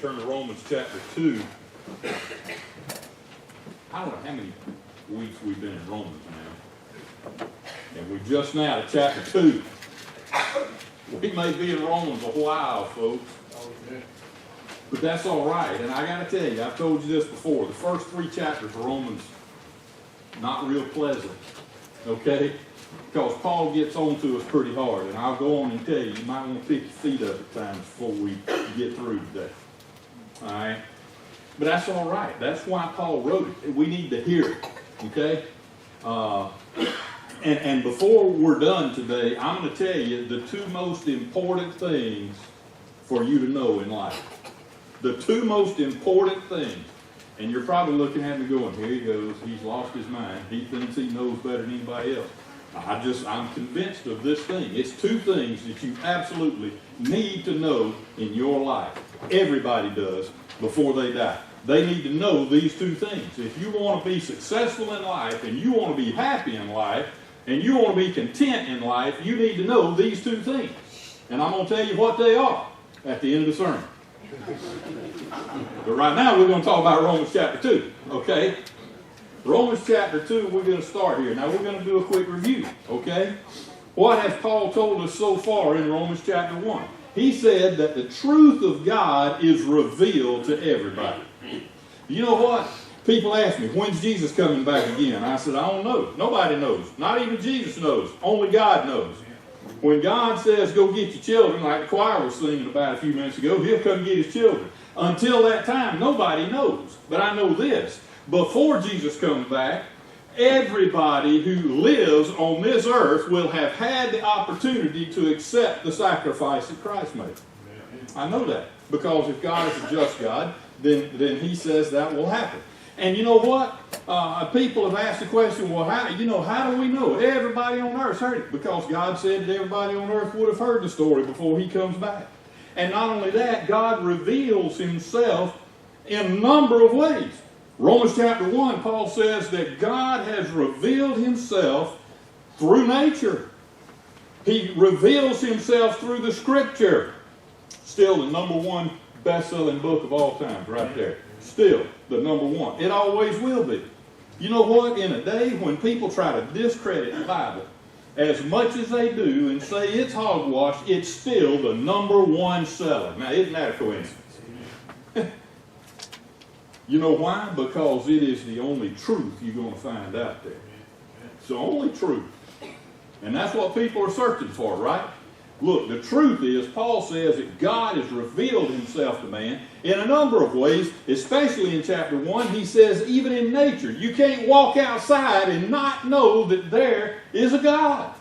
Turn to Romans chapter 2. I don't know how many weeks we've been in Romans now. And we're just now to chapter 2. We may be in Romans a while, folks. But that's all right. And I got to tell you, I've told you this before. The first 3 chapters of Romans, not real pleasant. Okay? Because Paul gets on to us pretty hard. And I'll go on and tell you, you might want to pick your feet up at times before we get through today. All right? But that's all right. That's why Paul wrote it. We need to hear it. Okay? And before we're done today, I'm going to tell you the 2 most important things for you to know in life. The 2 most important things. And you're probably looking at me going, here he goes. He's lost his mind. He thinks he knows better than anybody else. I'm convinced of this thing. It's 2 things that you absolutely need to know in your life. Everybody does before they die. They need to know these 2 things. If you want to be successful in life and you want to be happy in life and you want to be content in life, you need to know these 2 things. And I'm going to tell you what they are at the end of the sermon. But right now we're going to talk about Romans chapter 2. Okay? Romans chapter 2, we're going to start here. Now we're going to do a quick review. Okay? What has Paul told us so far in Romans chapter 1? He said that the truth of God is revealed to everybody. You know what? People ask me, when's Jesus coming back again? I said, I don't know. Nobody knows. Not even Jesus knows. Only God knows. When God says, go get your children, like the choir was singing about a few minutes ago, he'll come get his children. Until that time, nobody knows. But I know this. Before Jesus comes back, everybody who lives on this earth will have had the opportunity to accept the sacrifice that Christ made. I know that. Because if God is a just God, then he says that will happen. And you know what? People have asked the question, well, how do we know? Everybody on earth heard it. Because God said that everybody on earth would have heard the story before he comes back. And not only that, God reveals himself in a number of ways. Romans chapter 1, Paul says that God has revealed himself through nature. He reveals himself through the Scripture. Still the number 1 best-selling book of all time, right there. Still the number 1. It always will be. You know what? In a day when people try to discredit the Bible as much as they do and say it's hogwash, it's still the number 1 seller. Now, isn't that a coincidence? You know why? Because it is the only truth you're going to find out there. It's the only truth. And that's what people are searching for, right? Look, the truth is, Paul says that God has revealed himself to man in a number of ways, especially in chapter 1. He says even in nature, you can't walk outside and not know that there is a God.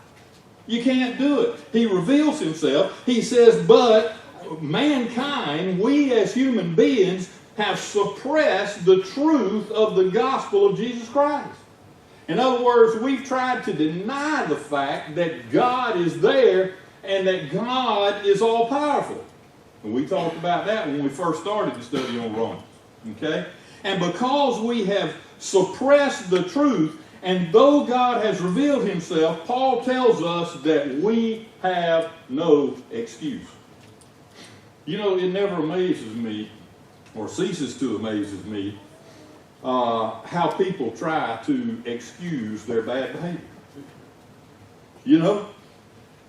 You can't do it. He reveals himself. He says, but mankind, we as human beings, have suppressed the truth of the gospel of Jesus Christ. In other words, we've tried to deny the fact that God is there and that God is all-powerful. And we talked about that when we first started the study on Romans. Okay? And because we have suppressed the truth, and though God has revealed himself, Paul tells us that we have no excuse. You know, it never amazes me, or ceases to amaze me, how people try to excuse their bad behavior. You know?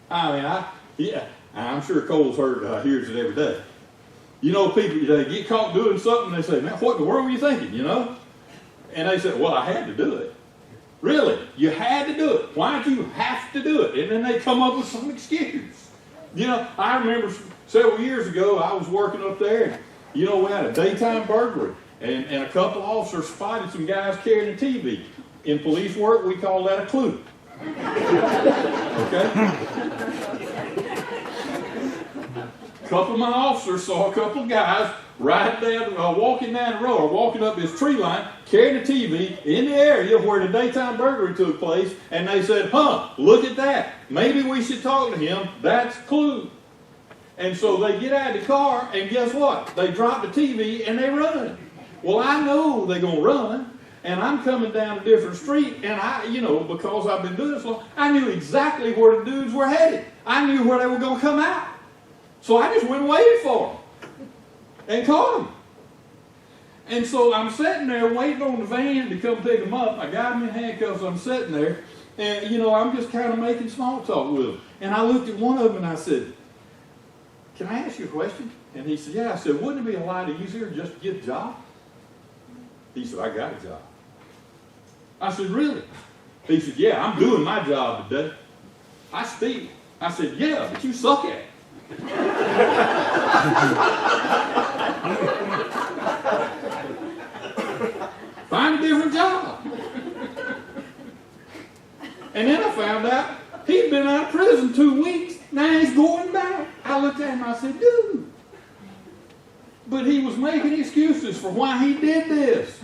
I mean, I'm sure Cole's hears it every day. You know, people, they get caught doing something, they say, man, what in the world were you thinking, you know? And they say, well, I had to do it. Really? You had to do it. Why did you have to do it? And then they come up with some excuse. You know, I remember several years ago, I was working up there, and, you know, we had a daytime burglary, and a couple of officers spotted some guys carrying a TV. In police work, we call that a clue. Okay? A couple of my officers saw a couple of guys walking down the road, or walking up this tree line, carrying a TV in the area where the daytime burglary took place, and they said, look at that. Maybe we should talk to him. That's a clue. And so they get out of the car, and guess what? They drop the TV, and they run. Well, I know they're going to run, and I'm coming down a different street, and because I've been doing this long, I knew exactly where the dudes were headed. I knew where they were going to come out. So I just went and waited for them. and caught them. And so I'm sitting there waiting on the van to come pick them up. I got them in handcuffs. I'm sitting there. And, I'm just kind of making small talk with them. And I looked at one of them and I said, "Can I ask you a question?" And he said, "Yeah." I said, "Wouldn't it be a lot easier just to get a job?" He said, "I got a job." I said, "Really?" He said, "Yeah, I'm doing my job today. I steal." I said, "Yeah, but you suck at it." Find a different job. And then I found out he'd been out of prison 2 weeks. Now he's going back. I looked at him and I said, "Dude." But he was making excuses for why he did this.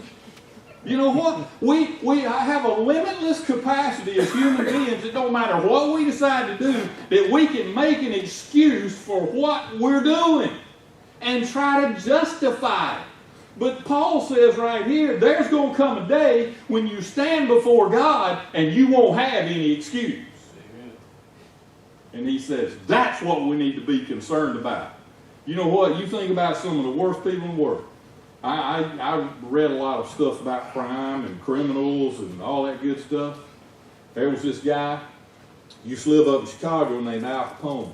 You know what? We have a limitless capacity as human beings. It don't matter what we decide to do, that we can make an excuse for what we're doing and try to justify it. But Paul says right here, there's going to come a day when you stand before God and you won't have any excuse. Amen. And he says, that's what we need to be concerned about. You know what? You think about some of the worst people in the world. I read a lot of stuff about crime and criminals and all that good stuff. There was this guy, used to live up in Chicago, named Al Capone.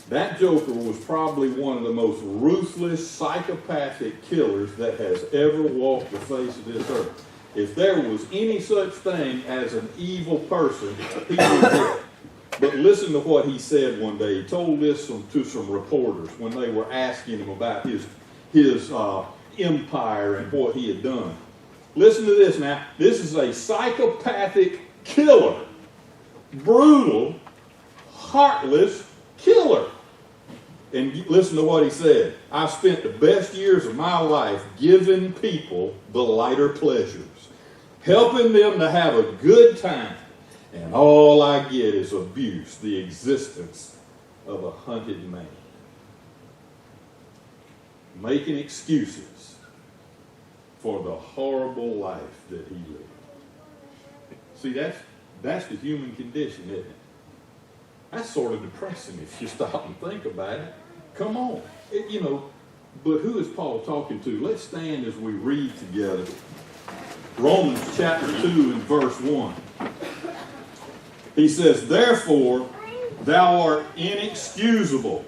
That joker was probably one of the most ruthless, psychopathic killers that has ever walked the face of this earth. If there was any such thing as an evil person, he was there. But listen to what he said one day. He told this to some reporters when they were asking him about his empire and what he had done. Listen to this now. This is a psychopathic killer. Brutal, heartless killer. And listen to what he said. "I spent the best years of my life giving people the lighter pleasures, helping them to have a good time, and all I get is abuse, the existence of a hunted man." Making excuses for the horrible life that he lived. See, that's the human condition, isn't it? That's sort of depressing if you stop and think about it. Come on. But who is Paul talking to? Let's stand as we read together. Romans chapter 2 and verse 1. He says, "Therefore thou art inexcusable,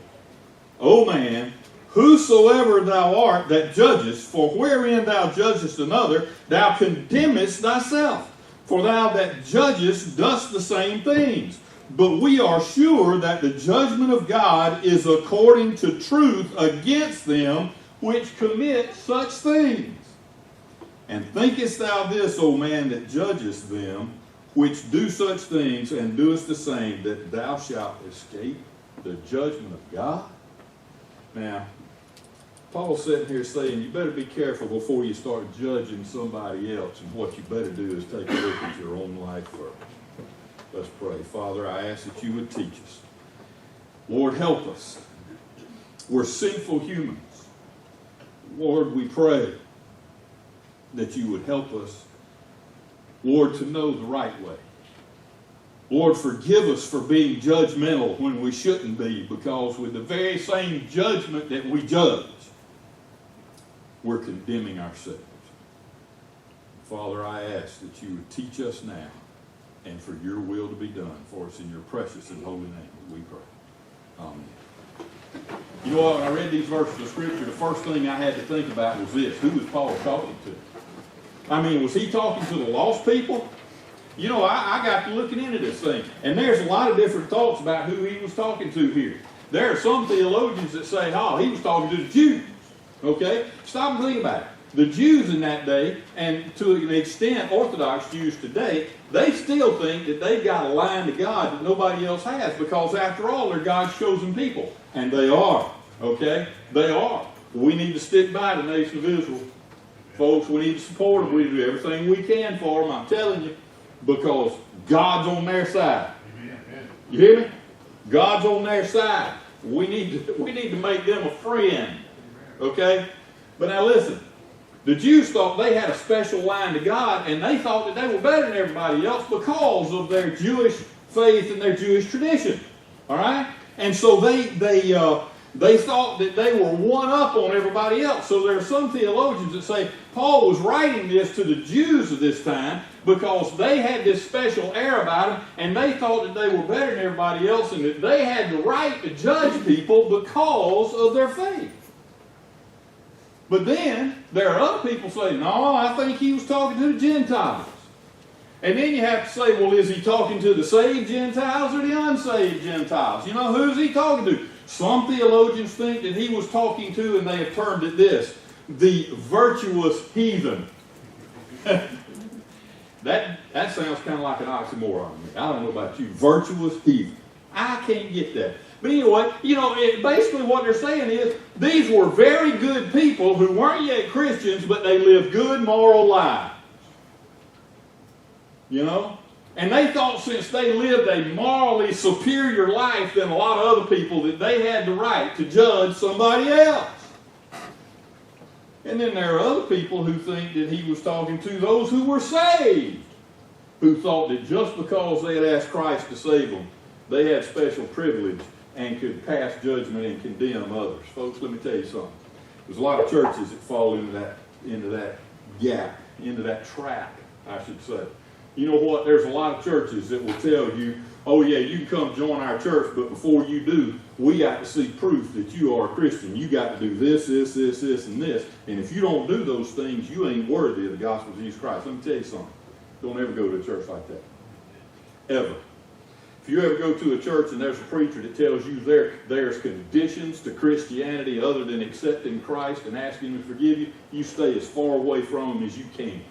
O man, whosoever thou art that judgest, for wherein thou judgest another, thou condemnest thyself. For thou that judgest dost the same things. But we are sure that the judgment of God is according to truth against them which commit such things. And thinkest thou this, O man, that judgest them which do such things, and doest the same, that thou shalt escape the judgment of God?" Now, Paul's sitting here saying, you better be careful before you start judging somebody else, and what you better do is take a look at your own life first. Let's pray. Father, I ask that you would teach us. Lord, help us. We're sinful humans. Lord, we pray that you would help us, Lord, to know the right way. Lord, forgive us for being judgmental when we shouldn't be, because with the very same judgment that we judge, we're condemning ourselves. Father, I ask that you would teach us now, and for your will to be done for us in your precious and holy name, we pray. Amen. You know what? When I read these verses of Scripture, the first thing I had to think about was this. Who was Paul talking to? I mean, was he talking to the lost people? You know, I got to looking into this thing, and there's a lot of different thoughts about who he was talking to here. There are some theologians that say, oh, he was talking to the Jews. Okay? Stop and think about it. The Jews in that day, and to an extent Orthodox Jews today, they still think that they've got a line to God that nobody else has, because after all, they're God's chosen people. And they are. Okay? They are. We need to stick by the nation of Israel. Folks, we need to support them. We do everything we can for them, I'm telling you, because God's on their side. You hear me? God's on their side. We need to make them a friend. Okay? But now listen. The Jews thought they had a special line to God, and they thought that they were better than everybody else because of their Jewish faith and their Jewish tradition. All right? And so they They thought that they were one up on everybody else. So there are some theologians that say Paul was writing this to the Jews of this time because they had this special air about them, and they thought that they were better than everybody else, and that they had the right to judge people because of their faith. But then there are other people saying, no, I think he was talking to the Gentiles. And then you have to say, well, is he talking to the saved Gentiles or the unsaved Gentiles? You know, who's he talking to? Some theologians think that he was talking to, and they have termed it this, the virtuous heathen. That sounds kind of like an oxymoron to me. I don't know about you. Virtuous heathen. I can't get that. But anyway, basically what they're saying is these were very good people who weren't yet Christians, but they lived good moral lives. And they thought since they lived a morally superior life than a lot of other people that they had the right to judge somebody else. And then there are other people who think that he was talking to those who were saved, who thought that just because they had asked Christ to save them, they had special privilege and could pass judgment and condemn others. Folks, let me tell you something. There's a lot of churches that fall into that gap, into that trap, I should say. You know what? There's a lot of churches that will tell you, oh yeah, you can come join our church, but before you do, we got to see proof that you are a Christian. You got to do this, and this. And if you don't do those things, you ain't worthy of the gospel of Jesus Christ. Let me tell you something. Don't ever go to a church like that. Ever. If you ever go to a church and there's a preacher that tells you there's conditions to Christianity other than accepting Christ and asking him to forgive you, you stay as far away from him as you can.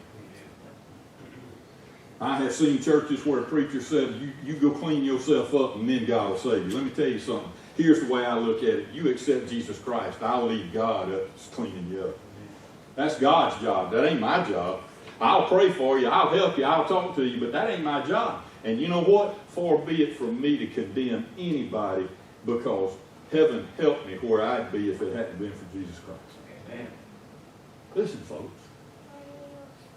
I have seen churches where a preacher said, you go clean yourself up and then God will save you. Let me tell you something. Here's the way I look at it. You accept Jesus Christ, I'll leave God up cleaning you up. That's God's job. That ain't my job. I'll pray for you. I'll help you. I'll talk to you. But that ain't my job. And you know what? Far be it from me to condemn anybody, because heaven helped me where I'd be if it hadn't been for Jesus Christ. Amen. Listen, folks.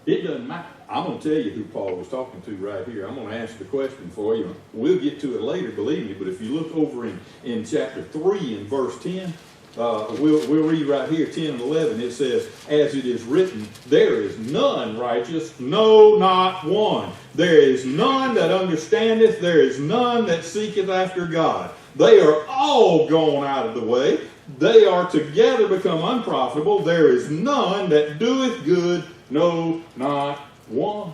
It doesn't matter. I'm going to tell you who Paul was talking to right here. I'm going to answer the question for you. We'll get to it later, believe me. But if you look over in chapter 3 and verse 10, we'll read right here, 10 and 11. It says, as it is written, there is none righteous, no, not one. There is none that understandeth, there is none that seeketh after God. They are all gone out of the way. They are together become unprofitable. There is none that doeth good, no, not one.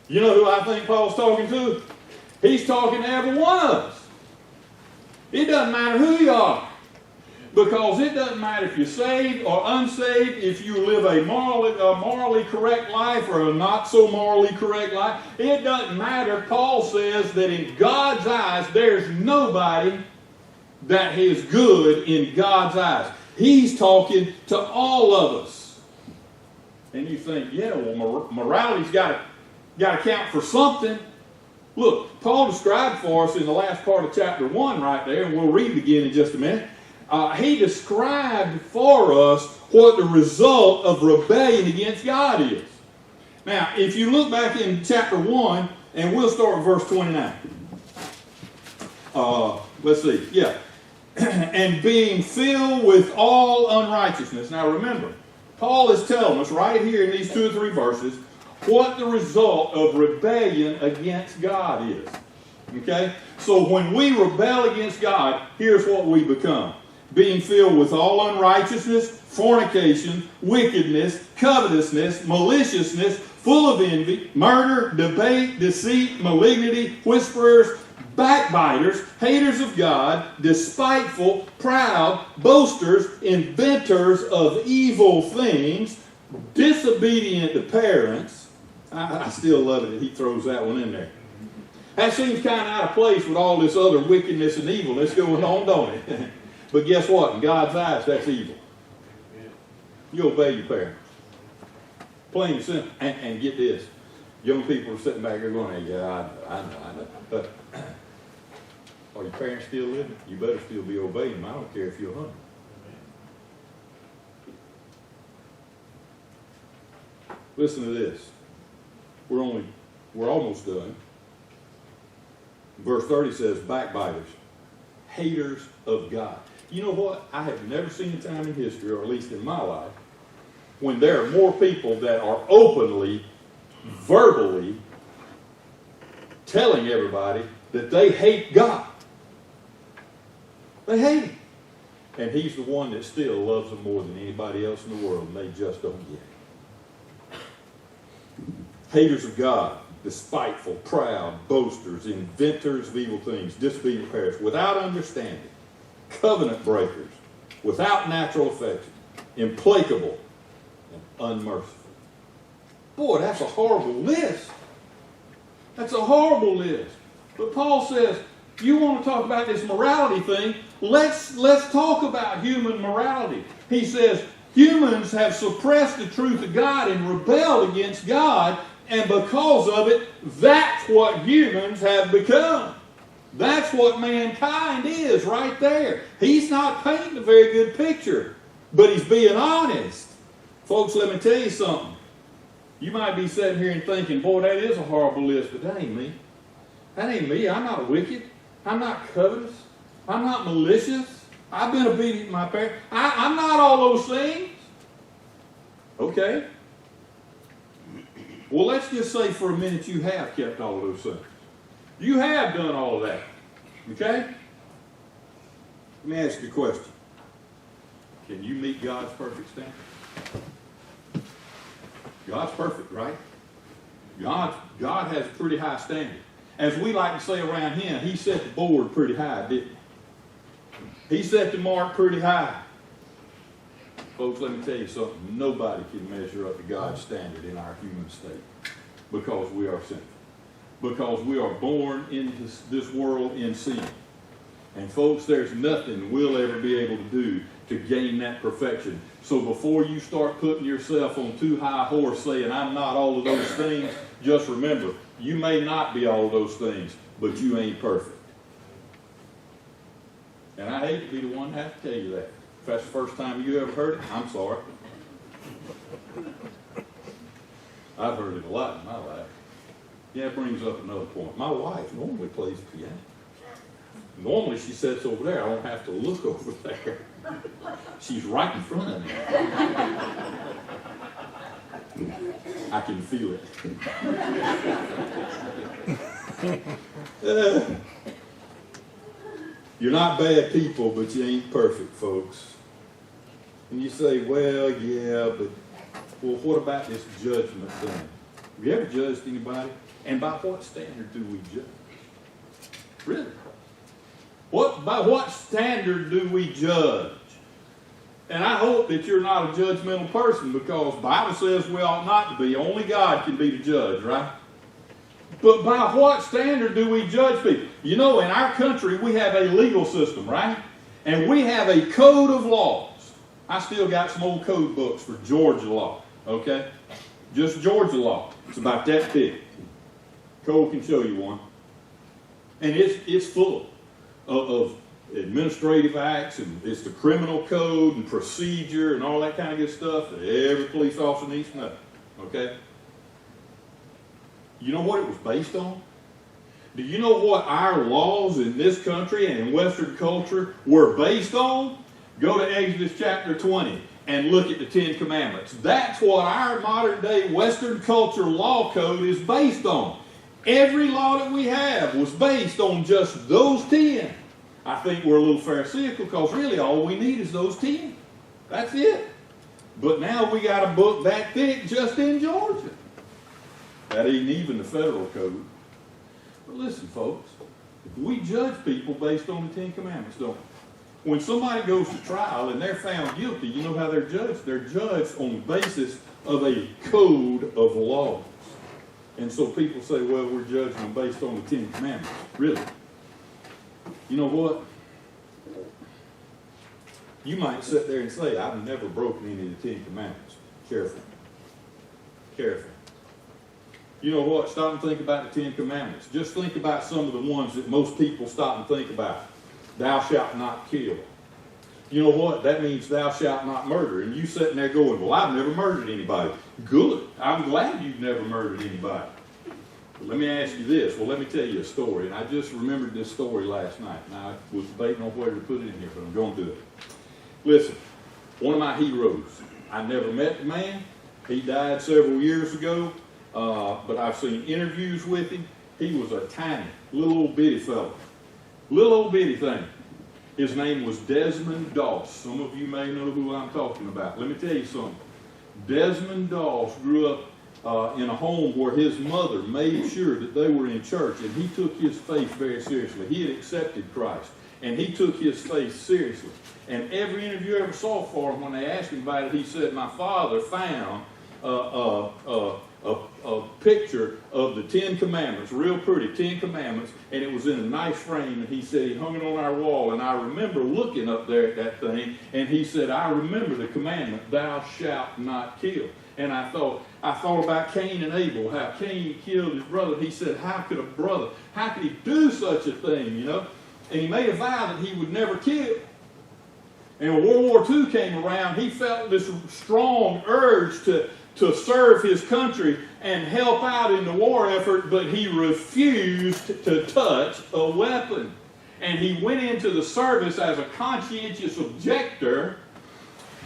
You know who I think Paul's talking to? He's talking to every one of us. It doesn't matter who you are. Because it doesn't matter if you're saved or unsaved, if you live a morally correct life or a not so morally correct life. It doesn't matter. Paul says that in God's eyes, there's nobody that is good in God's eyes. He's talking to all of us. And you think, yeah, well, morality's got to count for something. Look, Paul described for us in the last part of chapter 1 right there, and we'll read it again in just a minute. He described for us what the result of rebellion against God is. Now, if you look back in chapter 1, and we'll start with verse 29. Let's see. Yeah. And being filled with all unrighteousness. Now remember, Paul is telling us right here in these 2 or 3 verses what the result of rebellion against God is. Okay? So when we rebel against God, here's what we become. Being filled with all unrighteousness, fornication, wickedness, covetousness, maliciousness, full of envy, murder, debate, deceit, malignity, whisperers, backbiters, haters of God, despiteful, proud, boasters, inventors of evil things, disobedient to parents. I still love it that he throws that one in there. That seems kind of out of place with all this other wickedness and evilness going on, don't it? But guess what? In God's eyes, that's evil. You obey your parents. Plain and simple. And get this. Young people are sitting back there going, yeah, I know. But are your parents still living? You better still be obeying them. I don't care if you're 100. Listen to this. We're almost done. Verse 30 says, backbiters. haters of God. You know what? I have never seen a time in history, or at least in my life, when there are more people that are openly, verbally telling everybody that they hate God. They hate Him. And He's the one that still loves them more than anybody else in the world, and they just don't get it. Haters of God, despiteful, proud, boasters, inventors of evil things, disobedient parents, without understanding, covenant breakers, without natural affection, implacable, and unmerciful. Boy, that's a horrible list. That's a horrible list. But Paul says, you want to talk about this morality thing, let's talk about human morality. He says, humans have suppressed the truth of God and rebelled against God, and because of it, that's what humans have become. That's what mankind is right there. He's not painting a very good picture, but he's being honest. Folks, let me tell you something. You might be sitting here and thinking, boy, that is a horrible list, but that ain't me. That ain't me. I'm not wicked. I'm not covetous. I'm not malicious. I've been obedient to my parents. I'm not all those things. Okay. Well, let's just say for a minute you have kept all of those things. You have done all of that. Okay? Let me ask you a question. Can you meet God's perfect standard? God's perfect, right? God has a pretty high standard. As we like to say around here, He set the board pretty high, didn't He? He set the mark pretty high. Folks, let me tell you something. Nobody can measure up to God's standard in our human state because we are sinful. Because we are born into this world in sin. And folks, there's nothing we'll ever be able to do to gain that perfection. So before you start putting yourself on too high a horse saying, I'm not all of those things, just remember, you may not be all of those things, but you ain't perfect. And I hate to be the one to have to tell you that. If that's the first time you ever heard it, I'm sorry. I've heard it a lot in my life. Yeah, it brings up another point. My wife normally plays the piano. Normally she sits over there. I don't have to look over there. She's right in front of me. I can feel it. You're not bad people, but you ain't perfect, folks. And you say, well, yeah, but well, what about this judgment thing? Have you ever judged anybody? And by what standard do we judge? Really? By what standard do we judge? And I hope that you're not a judgmental person, because the Bible says we ought not to be. Only God can be the judge, right? But by what standard do we judge people? You know, in our country, we have a legal system, right? And we have a code of laws. I still got some old code books for Georgia law, okay? Just Georgia law. It's about that big. Cole can show you one. And it's full of administrative acts, and it's the criminal code and procedure and all that kind of good stuff that every police officer needs to know, okay? You know what it was based on? Do you know what our laws in this country and in Western culture were based on? Go to Exodus chapter 20 and look at the Ten Commandments. That's what our modern day Western culture law code is based on. Every law that we have was based on just those 10. I think we're a little pharisaical because really all we need is those 10. That's it. But now we got a book that thick just in Georgia. That ain't even the federal code. But listen, folks, we judge people based on the Ten Commandments, don't we? When somebody goes to trial and they're found guilty, you know how they're judged? They're judged on the basis of a code of laws. And so people say, well, we're judging them based on the Ten Commandments. Really? You know what? You might sit there and say, I've never broken any of the Ten Commandments. Careful. Careful. You know what? Stop and think about the Ten Commandments. Just think about some of the ones that most people stop and think about. Thou shalt not kill. You know what? That means thou shalt not murder. And you sitting there going, well, I've never murdered anybody. Good. I'm glad you've never murdered anybody. Let me ask you this. Well, let me tell you a story. And I just remembered this story last night. And I was debating on whether to put it in here, but I'm going to do it. Listen, one of my heroes. I never met the man. He died several years ago, but I've seen interviews with him. He was a tiny, little old bitty fellow. Little old bitty thing. His name was Desmond Doss. Some of you may know who I'm talking about. Let me tell you something. Desmond Doss grew up in a home where his mother made sure that they were in church, and he took his faith very seriously. He had accepted Christ, and he took his faith seriously. And every interview I ever saw for him, when they asked him about it, he said, my father found a picture of the Ten Commandments, real pretty, Ten Commandments, and it was in a nice frame, and he said he hung it on our wall, and I remember looking up there at that thing, and he said, I remember the commandment, thou shalt not kill. And I thought about Cain and Abel, how Cain killed his brother. He said, how could he do such a thing, you know? And he made a vow that he would never kill. And when World War II came around, he felt this strong urge to serve his country and help out in the war effort, but he refused to touch a weapon. And he went into the service as a conscientious objector,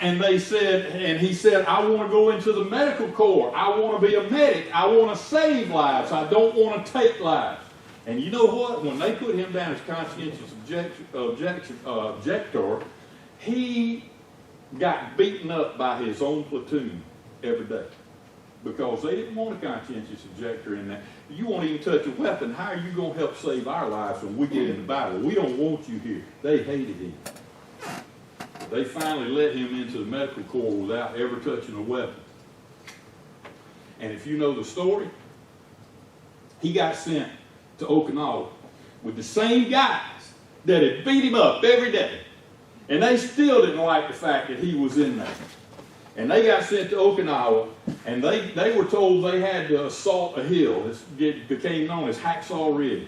and he said, I want to go into the medical corps. I want to be a medic. I want to save lives. I don't want to take lives. And you know what? When they put him down as conscientious objector, he got beaten up by his own platoon every day because they didn't want a conscientious objector in there. You won't even touch a weapon. How are you going to help save our lives when we get into battle? We don't want you here. They hated him. They finally let him into the medical corps without ever touching a weapon. And if you know the story, he got sent to Okinawa with the same guys that had beat him up every day. And they still didn't like the fact that he was in there. And they got sent to Okinawa, and they were told they had to assault a hill. It became known as Hacksaw Ridge.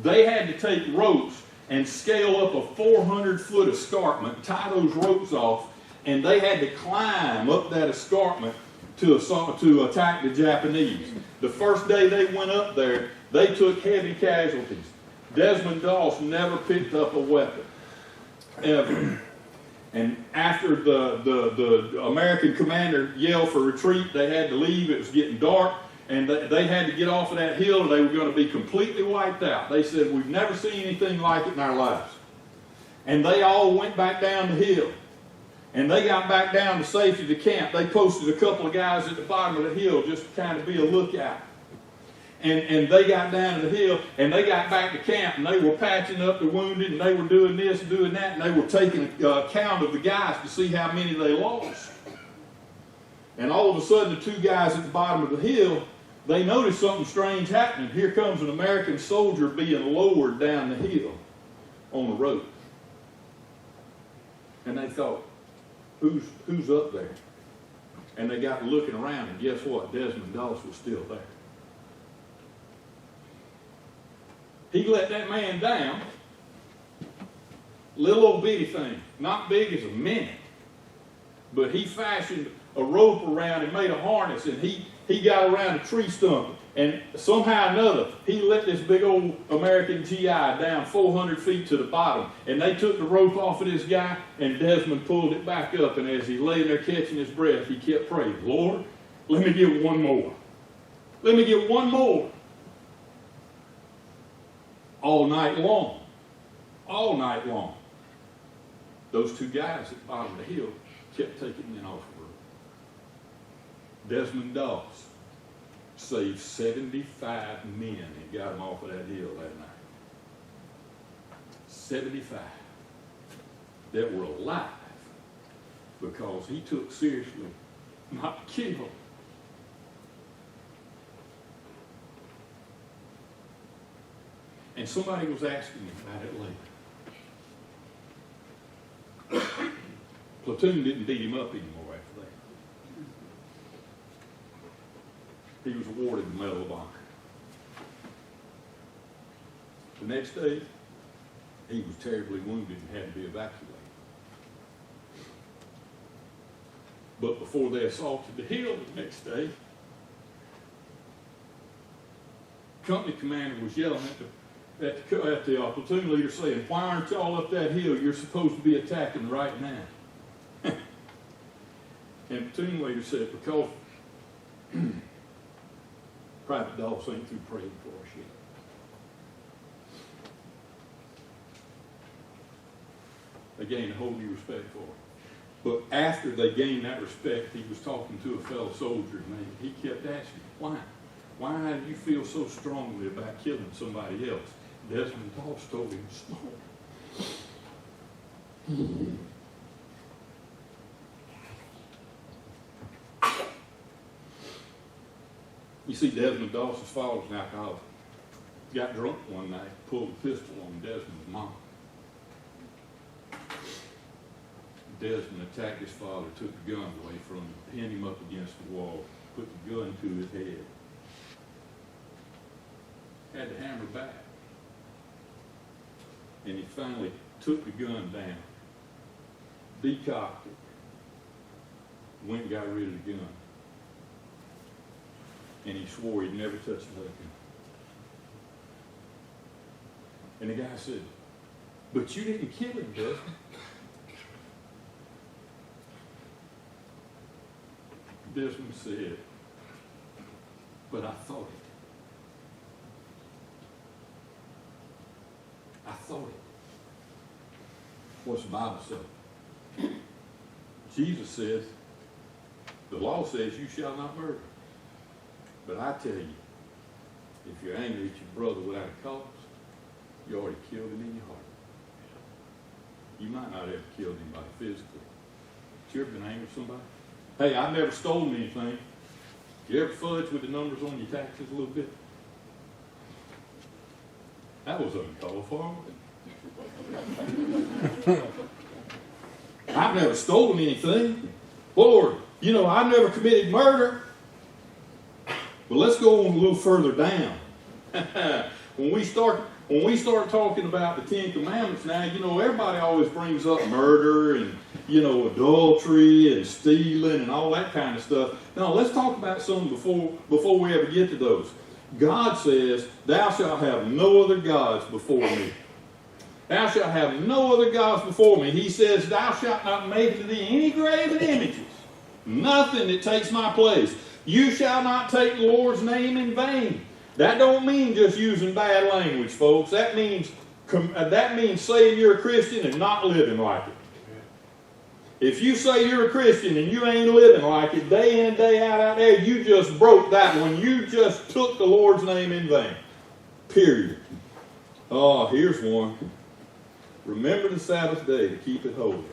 They had to take ropes and scale up a 400-foot escarpment, tie those ropes off, and they had to climb up that escarpment to attack the Japanese. The first day they went up there, they took heavy casualties. Desmond Doss never picked up a weapon, ever. And after the American commander yelled for retreat, they had to leave. It was getting dark. And they had to get off of that hill, and they were going to be completely wiped out. They said, we've never seen anything like it in our lives. And they all went back down the hill. And they got back down to safety to camp. They posted a couple of guys at the bottom of the hill just to kind of be a lookout. And they got down to the hill, and they got back to camp, and they were patching up the wounded, and they were doing this and doing that, and they were taking a count of the guys to see how many they lost. And all of a sudden, the two guys at the bottom of the hill, they noticed something strange happening. Here comes an American soldier being lowered down the hill on a rope. And they thought, who's up there? And they got looking around, and guess what? Desmond Doss was still there. He let that man down, little old bitty thing, not big as a minute, but he fashioned a rope around and made a harness, and he got around a tree stump, and somehow or another, he let this big old American GI down 400 feet to the bottom, and they took the rope off of this guy, and Desmond pulled it back up, and as he lay there catching his breath, he kept praying, Lord, let me get one more. Let me get one more. All night long. Those two guys at the bottom of the hill kept taking men off the rope. Desmond Doss saved 75 men and got them off of that hill that night. 75 that were alive because he took seriously not to kill. And somebody was asking me about it later. Platoon didn't beat him up anymore after that. He was awarded the Medal of Honor. The next day, he was terribly wounded and had to be evacuated. But before they assaulted the hill the next day, company commander was yelling at the platoon leader saying, "Why aren't y'all up that hill? You're supposed to be attacking right now." And the platoon leader said, "Because Private Dawes ain't through praying for us yet." They gained a whole new respect for him. But after they gained that respect, he was talking to a fellow soldier, and he kept asking, "Why? Why do you feel so strongly about killing somebody else?" Desmond Doss told him, "Smoke." You see, Desmond Doss's father was an alcoholic. Got drunk one night, pulled a pistol on Desmond's mom. Desmond attacked his father, took the gun away from him, pinned him up against the wall, put the gun to his head. Had to hammer back. And he finally took the gun down, decocked it, went and got rid of the gun. And he swore he'd never touch a weapon. And the guy said, "But you didn't kill him, Desmond." Desmond said, "But I thought it. I thought it." What's the Bible say? Jesus says, the law says you shall not murder. But I tell you, if you're angry at your brother without a cause, you already killed him in your heart. You might not have killed anybody physically. But you ever been angry with somebody? Hey, I've never stolen anything. You ever fudge with the numbers on your taxes a little bit? That was uncalled for. I've never stolen anything. Lord, I've never committed murder. But let's go on a little further down. When we start talking about the Ten Commandments now, everybody always brings up murder and, adultery and stealing and all that kind of stuff. Now, let's talk about something before we ever get to those. God says, "Thou shalt have no other gods before me." Thou shalt have no other gods before me. He says, "Thou shalt not make to thee any graven images." Nothing that takes my place. "You shall not take the Lord's name in vain." That don't mean just using bad language, folks. That means saying you're a Christian and not living like it. If you say you're a Christian and you ain't living like it day in, day out there, you just broke that one. You just took the Lord's name in vain. Period. Oh, here's one. Remember the Sabbath day to keep it holy.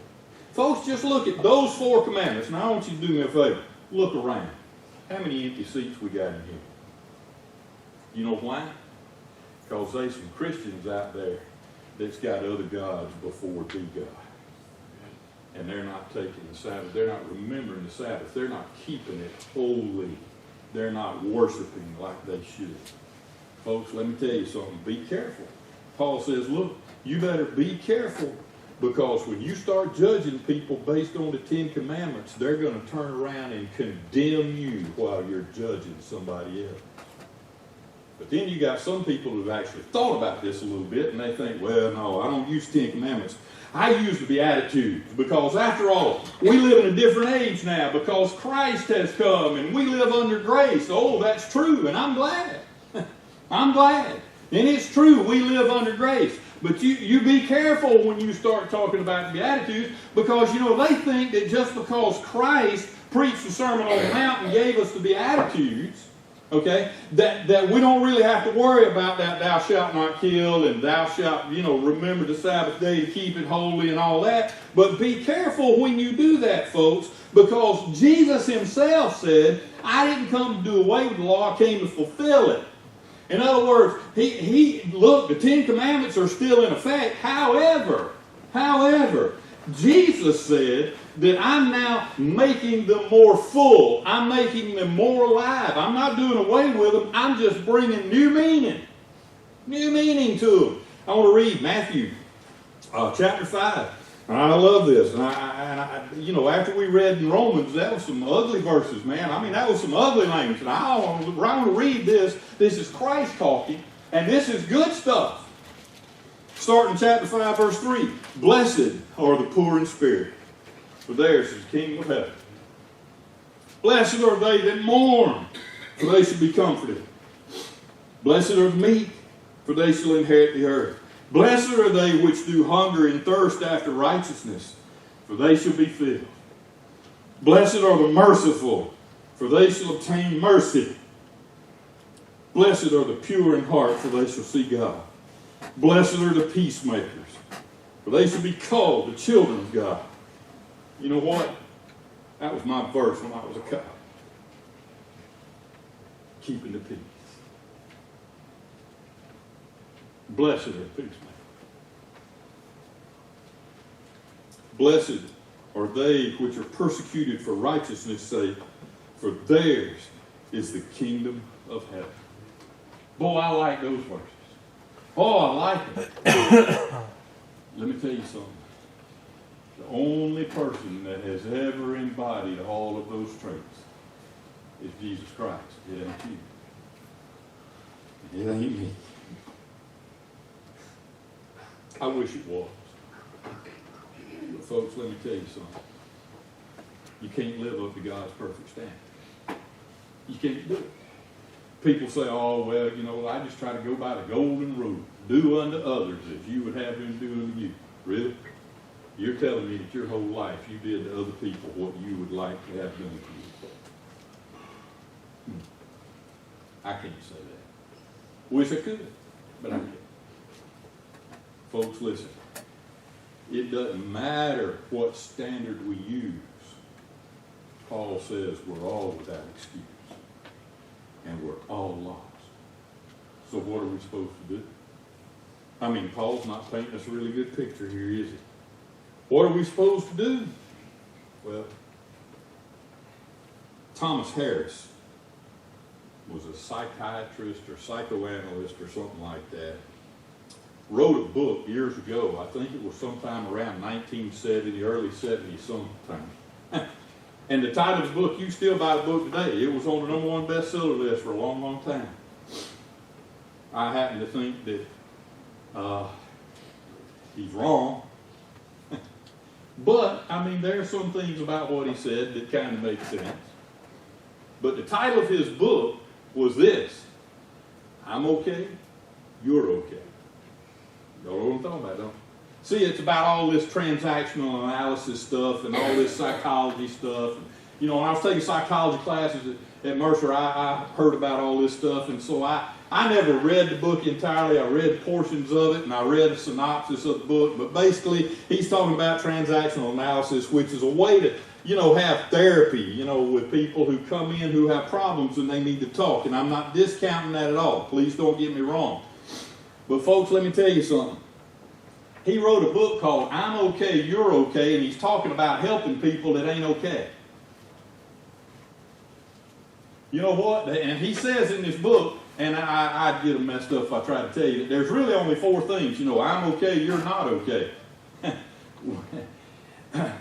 Folks, just look at those 4 commandments. Now, I want you to do me a favor. Look around. How many empty seats we got in here? You know why? Because there's some Christians out there that's got other gods before the God. And they're not taking the Sabbath. They're not remembering the Sabbath. They're not keeping it holy. They're not worshiping like they should. Folks, let me tell you something. Be careful. Paul says, look, you better be careful, because when you start judging people based on the 10 Commandments, they're going to turn around and condemn you while you're judging somebody else. But then you got some people who've actually thought about this a little bit, and they think, well, no, I don't use 10 Commandments. I use the Beatitudes, because after all, we live in a different age now, because Christ has come, and we live under grace. Oh, that's true, and I'm glad. I'm glad. And it's true, we live under grace. But you be careful when you start talking about the Beatitudes, because, they think that just because Christ preached the Sermon on the Mount and gave us the Beatitudes, okay, that we don't really have to worry about that "thou shalt not kill" and "thou shalt, remember the Sabbath day to keep it holy" and all that. But be careful when you do that, folks, because Jesus himself said, "I didn't come to do away with the law, I came to fulfill it." In other words, look, the 10 Commandments are still in effect. However, Jesus said that I'm now making them more full. I'm making them more alive. I'm not doing away with them. I'm just bringing new meaning to them. I want to read Matthew chapter 5. And I love this. And I, you know, after we read in Romans, that was some ugly verses, man. I mean, that was some ugly language. And I want to read this. This is Christ talking, and this is good stuff. Starting chapter 5, verse 3. Blessed are the poor in spirit, for theirs is the kingdom of heaven. Blessed are they that mourn, for they shall be comforted. Blessed are the meek, for they shall inherit the earth. Blessed are they which do hunger and thirst after righteousness, for they shall be filled. Blessed are the merciful, for they shall obtain mercy. Blessed are the pure in heart, for they shall see God. Blessed are the peacemakers, for they shall be called the children of God. You know what? That was my verse when I was a child. Keeping the peace. Blessed are the peacemakers. Blessed are they which are persecuted for righteousness' sake, for theirs is the kingdom of heaven. Boy, I like those verses. Oh, I like them. Let me tell you something. The only person that has ever embodied all of those traits is Jesus Christ. It ain't you. It ain't me. I wish it was. But folks, let me tell you something. You can't live up to God's perfect standard. You can't do it. People say, oh, well, you know, I just try to go by the golden rule. Do unto others as you would have them do unto you. Really? You're telling me that your whole life you did to other people what you would like to have done to you. I can't say that. Wish I could, but I can't. Folks, listen. It doesn't matter what standard we use. Paul says we're all without excuse. And we're all lost. So what are we supposed to do? I mean, Paul's not painting us a really good picture here, is he? What are we supposed to do? Well, Thomas Harris was a psychiatrist or psychoanalyst or something like that. Wrote a book years ago. I think it was sometime around 1970, early 70s sometime. And the title of his book, you still buy the book today. It was on the #1 bestseller list for a long, long time. I happen to think that he's wrong. But, I mean, there are some things about what he said that kind of make sense. But the title of his book was this: I'm okay, you're okay. Y'all know what I'm talking about, don't you? See, it's about all this transactional analysis stuff and all this psychology stuff. You know, when I was taking psychology classes at Mercer, I heard about all this stuff. And so I never read the book entirely. I read portions of it, and I read a synopsis of the book. But basically, he's talking about transactional analysis, which is a way to, you know, have therapy, you know, with people who come in who have problems and they need to talk. And I'm not discounting that at all. Please don't get me wrong. But folks, let me tell you something. He wrote a book called I'm Okay, You're Okay, and he's talking about helping people that ain't okay. You know what? And he says in this book, and I'd get them messed up if I tried to tell you, that there's really only 4 things. You know, I'm okay, you're not okay. A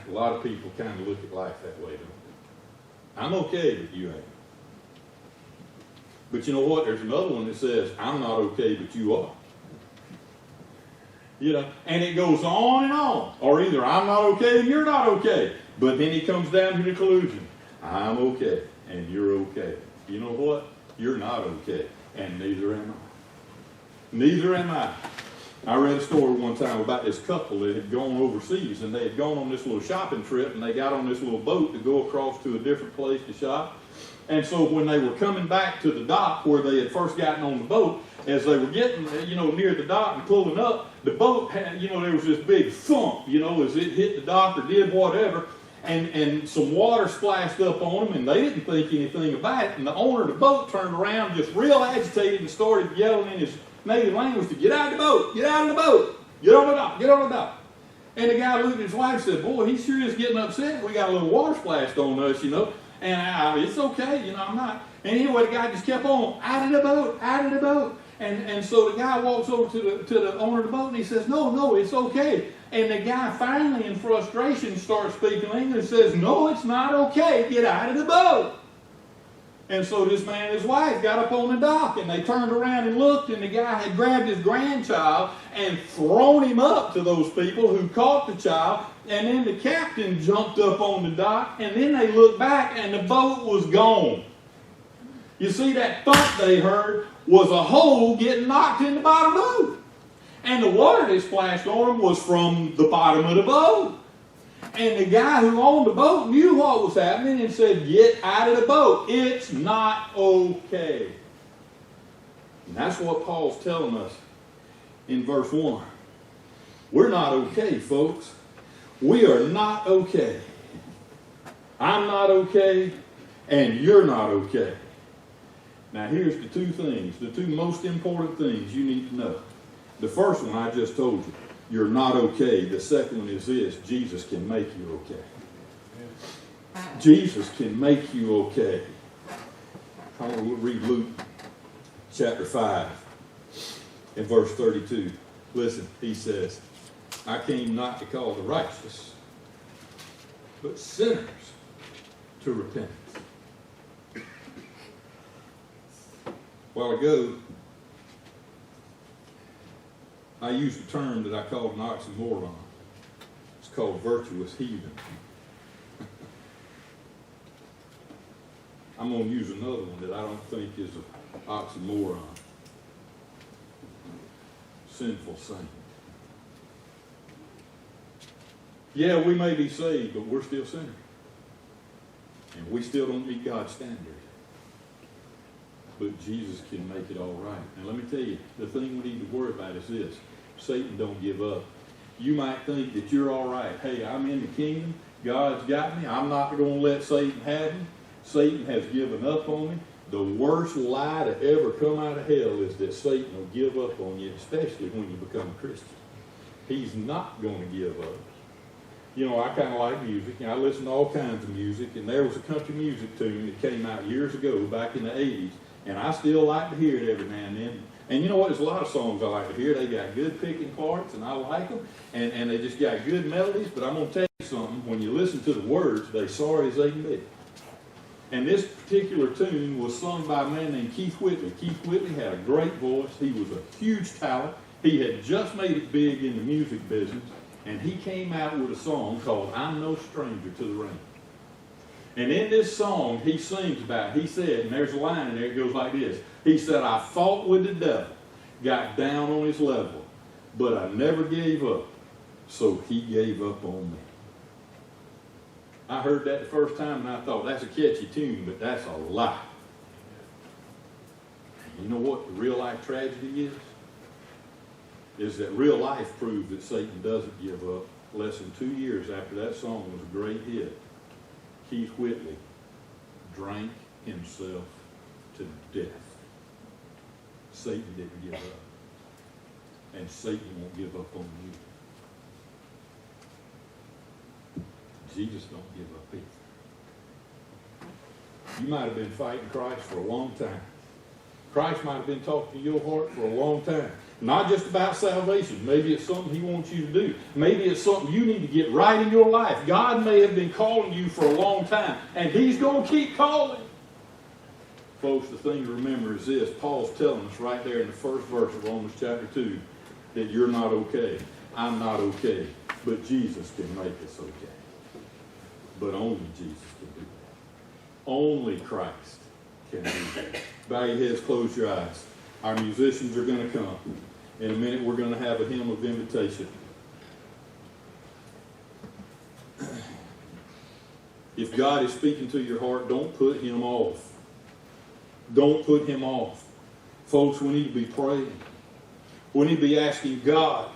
lot of people kind of look at life that way, don't they? I'm okay, but you ain't. But you know what? There's another one that says, I'm not okay, but you are. You know, and it goes on and on. Or either I'm not okay and you're not okay. But then he comes down to the conclusion. I'm okay and you're okay. You know what? You're not okay. And neither am I. Neither am I. I read a story one time about this couple that had gone overseas, and they had gone on this little shopping trip, and they got on this little boat to go across to a different place to shop. And so when they were coming back to the dock where they had first gotten on the boat, as they were getting, you know, near the dock and pulling up, the boat had, you know, there was this big thump, you know, as it hit the dock or did whatever, and some water splashed up on them, and they didn't think anything about it. And the owner of the boat turned around just real agitated and started yelling in his native language to get out of the boat, get out of the boat, get on the dock, get on the dock. And the guy looked at his wife and said, boy, he sure is getting upset. We got a little water splashed on us, you know. And it's okay, you know, I'm not. And anyway, the guy just kept on, out of the boat, out of the boat. And so the guy walks over to the owner of the boat and he says, no, it's okay. And the guy finally in frustration starts speaking English and says, no, it's not okay. Get out of the boat. And so this man and his wife got up on the dock and they turned around and looked, and the guy had grabbed his grandchild and thrown him up to those people who caught the child. And then the captain jumped up on the dock, and then they looked back and the boat was gone. You see, that thump they heard was a hole getting knocked in the bottom of the boat. And the water that splashed on them was from the bottom of the boat. And the guy who owned the boat knew what was happening and said, get out of the boat. It's not okay. And that's what Paul's telling us in verse 1. We're not okay, folks. We are not okay. I'm not okay, and you're not okay. Now here's the two things, the two most important things you need to know. The first one I just told you. You're not okay. The second one is this: Jesus can make you okay. Jesus can make you okay. I want to read Luke chapter 5 and verse 32. Listen, he says, I came not to call the righteous, but sinners to repentance. A while ago, I used a term that I called an oxymoron. It's called virtuous heathen. I'm going to use another one that I don't think is an oxymoron. Sinful saint. Yeah, we may be saved, but we're still sinners. And we still don't meet God's standard. But Jesus can make it all right. And let me tell you, the thing we need to worry about is this. Satan don't give up. You might think that you're all right. Hey, I'm in the kingdom. God's got me. I'm not going to let Satan have me. Satan has given up on me. The worst lie to ever come out of hell is that Satan will give up on you, especially when you become a Christian. He's not going to give up. You know, I kind of like music. You know, I listen to all kinds of music, and there was a country music tune that came out years ago, back in the 80s, and I still like to hear it every now and then. And you know what? There's a lot of songs I like to hear. They got good picking parts, and I like them, and they just got good melodies. But I'm going to tell you something. When you listen to the words, they're sorry as they can be. And this particular tune was sung by a man named Keith Whitley. Keith Whitley had a great voice. He was a huge talent. He had just made it big in the music business, and he came out with a song called I'm No Stranger to the Rain. And in this song, he sings about, he said, and there's a line in there, it goes like this. He said, I fought with the devil, got down on his level, but I never gave up, so he gave up on me. I heard that the first time, and I thought, that's a catchy tune, but that's a lie. You know what the real life tragedy is? Is that real life proved that Satan doesn't give up. Less than 2 years after that song was a great hit, Keith Whitley drank himself to death. Satan didn't give up. And Satan won't give up on you. Jesus don't give up either. You might have been fighting Christ for a long time. Christ might have been talking to your heart for a long time. Not just about salvation. Maybe it's something he wants you to do. Maybe it's something you need to get right in your life. God may have been calling you for a long time, and he's going to keep calling. Folks, the thing to remember is this. Paul's telling us right there in the first verse of Romans chapter 2 that you're not okay. I'm not okay. But Jesus can make us okay. But only Jesus can do that. Only Christ can do that. Bow your heads, close your eyes. Our musicians are going to come. In a minute, we're going to have a hymn of invitation. If God is speaking to your heart, don't put him off. Don't put him off. Folks, we need to be praying. We need to be asking God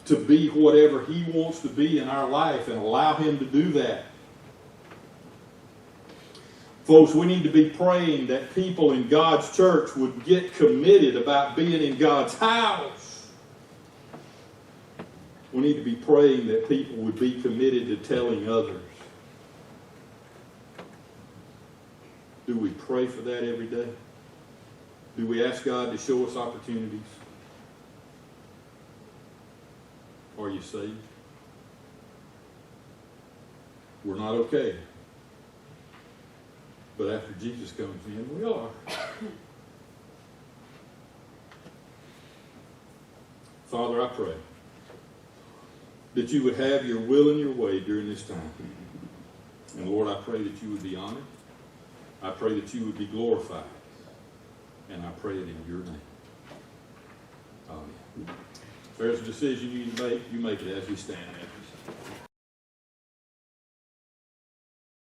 to be whatever he wants to be in our life and allow him to do that. Folks, we need to be praying that people in God's church would get committed about being in God's house. We need to be praying that people would be committed to telling others. Do we pray for that every day? Do we ask God to show us opportunities? Are you saved? We're not okay. But after Jesus comes in, we are. Father, I pray that you would have your will and your way during this time. And Lord, I pray that you would be honored. I pray that you would be glorified. And I pray it in your name. Amen. If there's a decision you need to make, you make it as we stand.